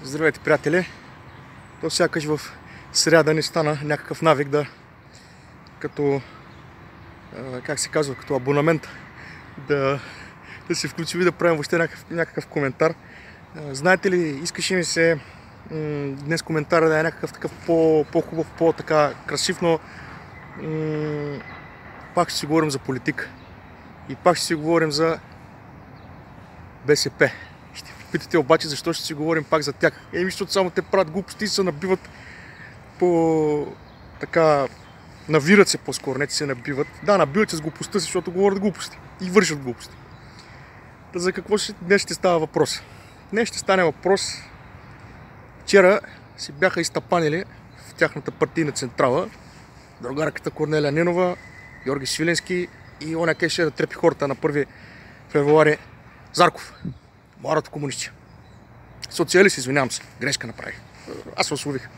Здравейте, приятели! То сякаш в сряда ни стана някакъв навик да, как се казва, като абонамент да се включим и да правим въобще някакъв коментар. Знаете ли, искаше ми се днес коментара да е някакъв такъв по-хубав, по-така красив, но пак ще си говорим за политика. И пак ще си говорим за БСП. Ще питате обаче защо ще си говорим пак за тях. Защото само те правят глупости и се набиват навират се по-скоро, не че се набиват. Да, набиват се с глупостта си, защото говорят глупости и вършат глупости. Та за какво днес ще става въпрос? Днес ще стане въпрос. Вчера си бяха изтъпанили в тяхната партийна централа другарката Корнелия Нинова, Георги Свиленски и оня кеше да трепи хората на 1 февруари Зарков. Младата комунисти. Социалист, извинявам се. Грешка направих. Аз се ослових.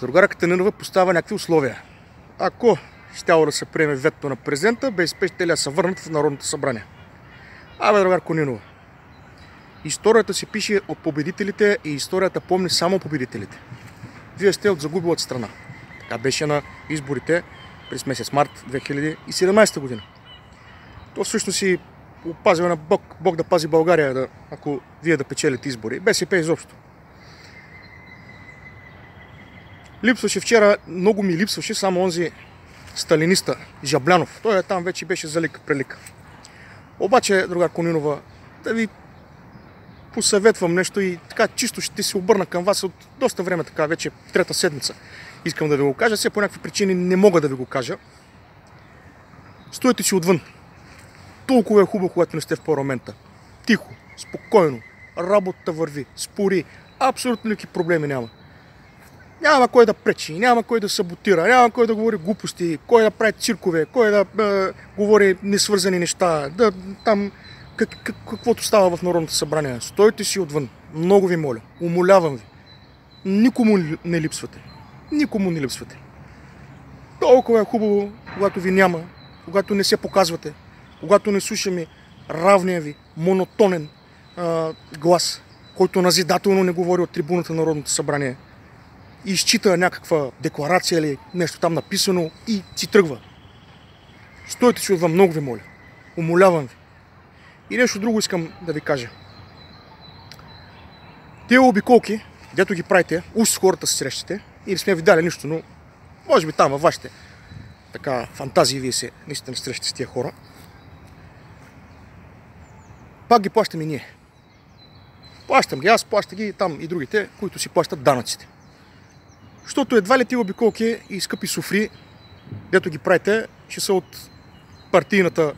Другарката Нинова поставя някакви условия. Ако щяло да се приеме вето на президента, БСП ще ли се върнат в Народното събрание. Другарко Нинова, историята се пише от победителите и историята помни само победителите. Вие сте от загубилата страна. Така беше на изборите през месец март 2017 година. То всъщност си опазваме на Бог да пази България, ако вие да печелите избори. БСП изобщо. Липсваше вчера, много ми липсваше само онзи сталиниста Жаблянов. Той там вече беше за лика-прелика. Обаче, другарко Нинова, да ви посъветвам нещо и така чисто ще се обърна към вас от доста време, така вече трета седмица. Искам да ви го кажа, все по някакви причини не мога да ви го кажа. Стоете си отвън. Толкова е хубаво, когато не сте в парламента. Тихо, спокойно, работата върви, спори, абсолютно никакви проблеми няма. Няма кой да пречи, няма кой да саботира, няма кой да говори глупости, кой да прави циркове, кой да говори несвързани неща, каквото става в Народното събрание. Стойте си отвън, много ви моля, умолявам ви. Никому не липсвате. Никому не липсвате. Толкова е хубаво, когато ви няма, когато не се показвате, когато не слушаме равния ви, монотонен глас, който назидателно не говори от трибуната на Народното събрание. И изчита някаква декларация или нещо там написано и си тръгва. Стойте си отвън, много ви моля. Умолявам ви. И нещо друго искам да ви кажа. Тия обиколки, дето ги правите, уж с хората се срещате, и не сме ви дали нищо, но може би там във вашите фантазии вие се наистина срещате с тия хора. Пак ги плащаме ние. Плащам ги аз, плаща ги там и другите, които си плащат данъците. Защото едва ли тия обиколки и скъпи суфри, дето ги правите, ще са от партийната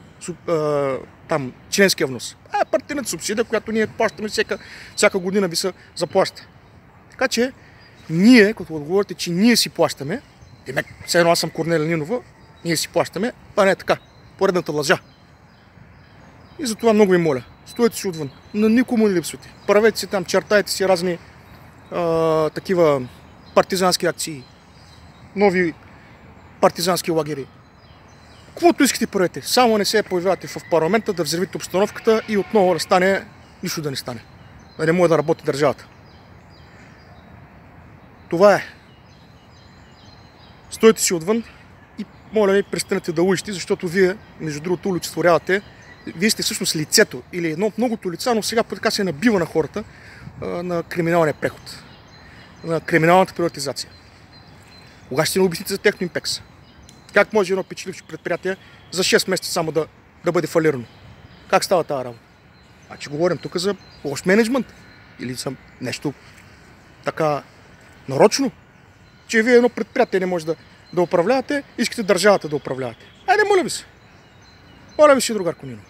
членския внос. Партийната субсидия, която ние плащаме всяка година ви се заплаща. Така че ние, като говорите, че ние си плащаме, все едно аз съм Корнелия Нинова, ние си плащаме, това не е така. Поредната лъжа. И затова много ви моля, стойте си отвън. На никому не липсвате. Правете си там, чертайте си разни такива партизански акции, нови партизански лагери. Каквото искате правете, само не се появявате в парламента да взривите обстановката и отново да стане, нищо да не стане. Да не може да работи държавата. Това е. Стойте си отвън и моля ви, престанете да лъжете, защото вие, между другото, олицетворявате. Вие сте всъщност лицето или едно от многото лица, но сега така се набива на хората на криминалния преход, на криминалната приватизация. Кога ще ни обясните за Техноимпекс? Как може едно печелившо предприятие за 6 месеца само да бъде фалирано? Как става тази работа? Значи говорим тук за лош мениджмънт или за нещо така нарочно, че вие едно предприятие не може да управлявате, искате държавата да управлявате. Айде, моля ви се. Моля ви се, другарко Нинова.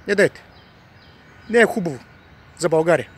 Не дайте. Не е хубаво за България.